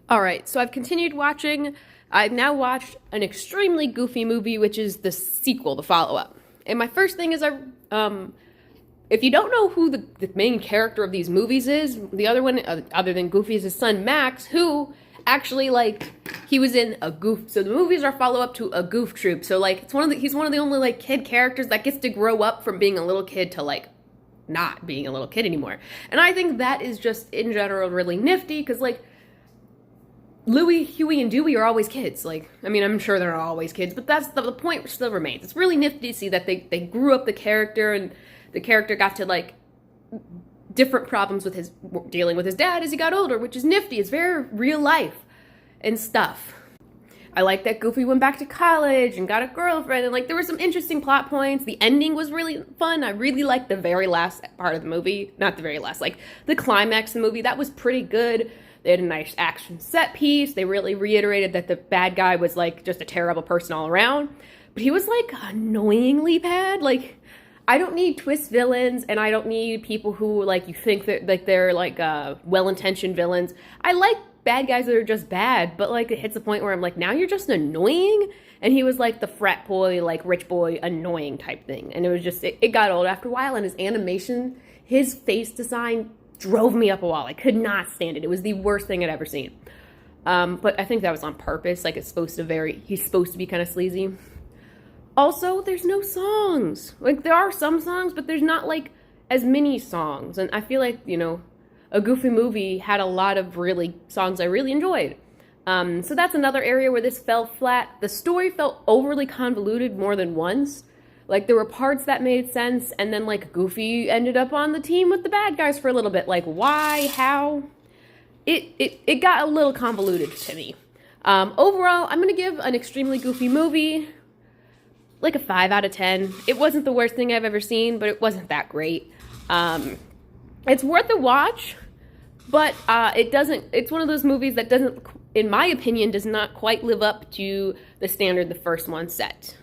All right, so I've continued watching. I've now watched an extremely goofy movie, which is the sequel, the follow-up. And my first thing is, if you don't know who the main character of these movies is, the other one, other than Goofy, is his son Max, who actually he was in a Goof. So the movies are follow-up to a Goof Troop. So he's one of the only kid characters that gets to grow up from being a little kid to not being a little kid anymore. And I think that is just in general really nifty because Louie, Huey, and Dewey are always kids. I'm sure they're not always kids, but that's the point still remains. It's really nifty to see that they grew up the character, and the character got to, different problems with dealing with his dad as he got older, which is nifty. It's very real life and stuff. I like that Goofy went back to college and got a girlfriend, and, there were some interesting plot points. The ending was really fun. I really liked the very last part of the movie. Not the very last, the climax of the movie. That was pretty good. They had a nice action set piece. They really reiterated that the bad guy was just a terrible person all around. But he was annoyingly bad. I don't need twist villains, and I don't need people who you think that they're well-intentioned villains. I like bad guys that are just bad, but it hits a point where I'm now you're just annoying. And he was the frat boy, rich boy, annoying type thing. And it was just it got old after a while, and his animation, his face design drove me up a wall. I could not stand it. It was the worst thing I'd ever seen. But I think that was on purpose. He's supposed to be kind of sleazy. Also, there's no songs. There are some songs, but there's not as many songs. And I feel a Goofy movie had a lot of really songs I really enjoyed. So that's another area where this fell flat. The story felt overly convoluted more than once. There were parts that made sense, and then, Goofy ended up on the team with the bad guys for a little bit. Why? How? It got a little convoluted to me. Overall, I'm going to give an extremely Goofy movie, a 5 out of 10. It wasn't the worst thing I've ever seen, but it wasn't that great. It's worth a watch, but it's one of those movies that doesn't, in my opinion, does not quite live up to the standard the first one set.